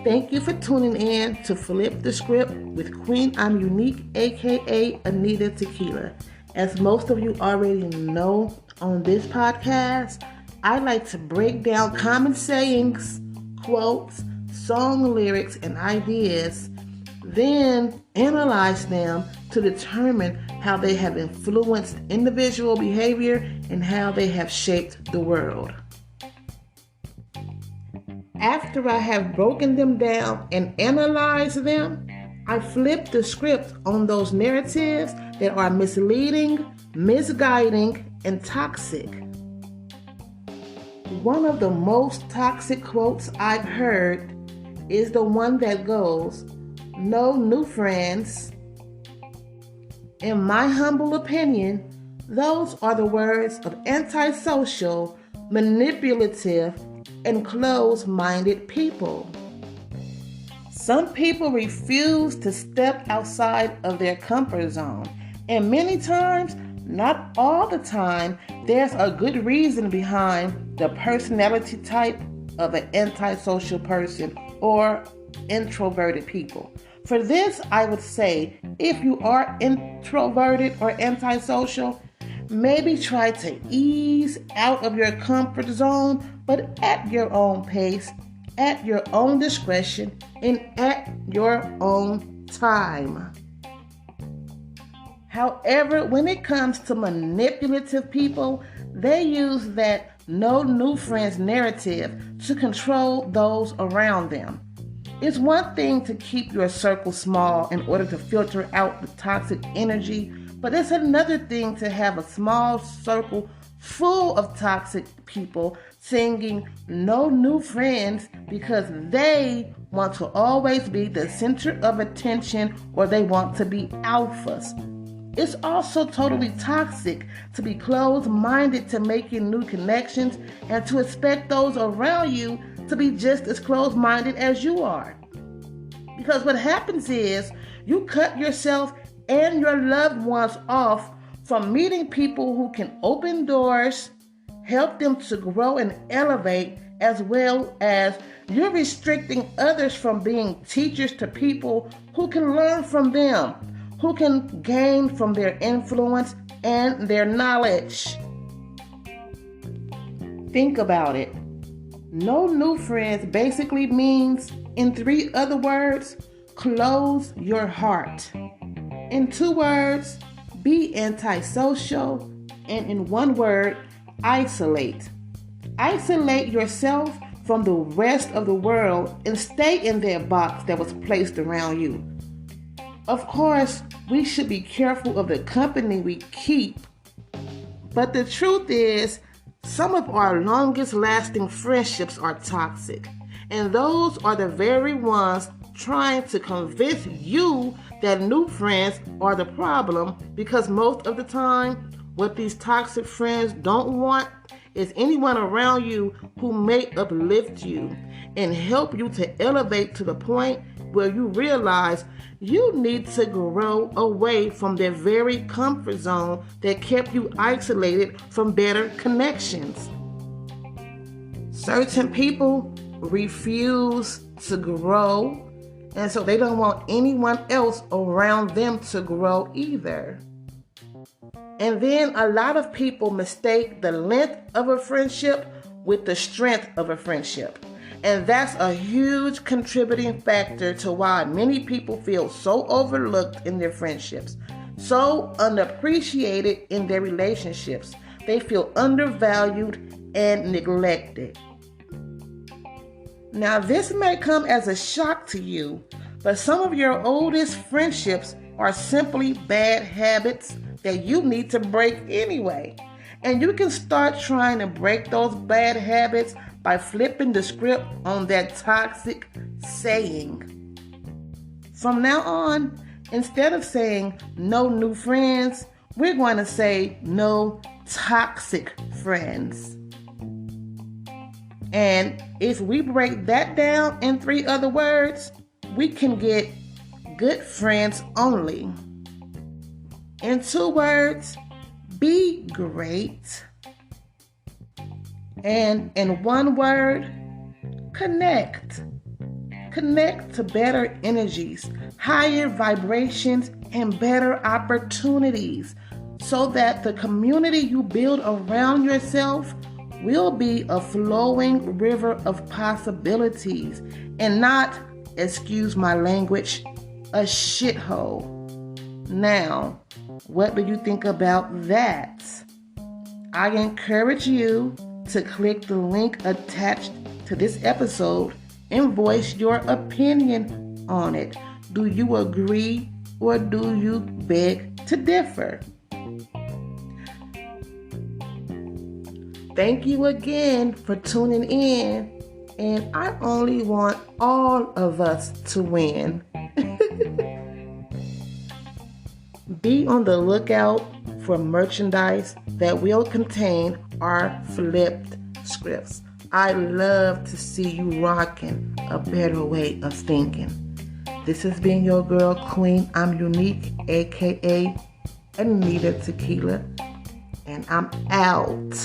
Thank you for tuning in to Flip the Script with Queen I'm Unique, aka Anita Tequila. As most of you already know, on this podcast, I like to break down common sayings, quotes, song lyrics, and ideas, then analyze them to determine how they have influenced individual behavior and how they have shaped the world. After I have broken them down and analyzed them, I flip the script on those narratives that are misleading, misguiding, and toxic. One of the most toxic quotes I've heard is the one that goes, "No new friends." In my humble opinion, those are the words of antisocial, manipulative, and closed-minded people. Some people refuse to step outside of their comfort zone, and many times, not all the time, there's a good reason behind the personality type of an antisocial person or introverted people. For this, I would say, if you are introverted or antisocial, maybe try to ease out of your comfort zone, but at your own pace, at your own discretion, and at your own time. However, when it comes to manipulative people, they use that no new friends narrative to control those around them. It's one thing to keep your circle small in order to filter out the toxic energy, but it's another thing to have a small circle full of toxic people singing no new friends because they want to always be the center of attention or they want to be alphas. It's also totally toxic to be closed-minded to making new connections and to expect those around you to be just as closed-minded as you are. Because what happens is you cut yourself and your loved ones off from meeting people who can open doors, help them to grow and elevate, as well as you're restricting others from being teachers to people who can learn from them, who can gain from their influence and their knowledge. Think about it. No new friends basically means, in 3 other words, close your heart. In 2 words, be antisocial. And in 1 word, isolate. Isolate yourself from the rest of the world and stay in that box that was placed around you. Of course, we should be careful of the company we keep. But the truth is, some of our longest lasting friendships are toxic. And those are the very ones trying to convince you that new friends are the problem, because most of the time, what these toxic friends don't want is anyone around you who may uplift you and help you to elevate to the point where you realize you need to grow away from their very comfort zone that kept you isolated from better connections. Certain people refuse to grow, and so they don't want anyone else around them to grow either. And then a lot of people mistake the length of a friendship with the strength of a friendship. And that's a huge contributing factor to why many people feel so overlooked in their friendships, so unappreciated in their relationships. They feel undervalued and neglected. Now, this may come as a shock to you, but some of your oldest friendships are simply bad habits that you need to break anyway. And you can start trying to break those bad habits by flipping the script on that toxic saying. From now on, instead of saying no new friends, we're going to say no toxic friends. And if we break that down in 3 other words, we can get good friends only. In 2 words, be great. And in 1 word, connect. Connect to better energies, higher vibrations, and better opportunities so that the community you build around yourself will be a flowing river of possibilities and not, excuse my language, a shithole. Now, what do you think about that? I encourage you to click the link attached to this episode and voice your opinion on it. Do you agree or do you beg to differ? Thank you again for tuning in, and I only want all of us to win. Be on the lookout for merchandise that will contain our flipped scripts. I love to see you rocking a better way of thinking. This has been your girl Queen. I'm Unique, aka Anita Tequila, and I'm out.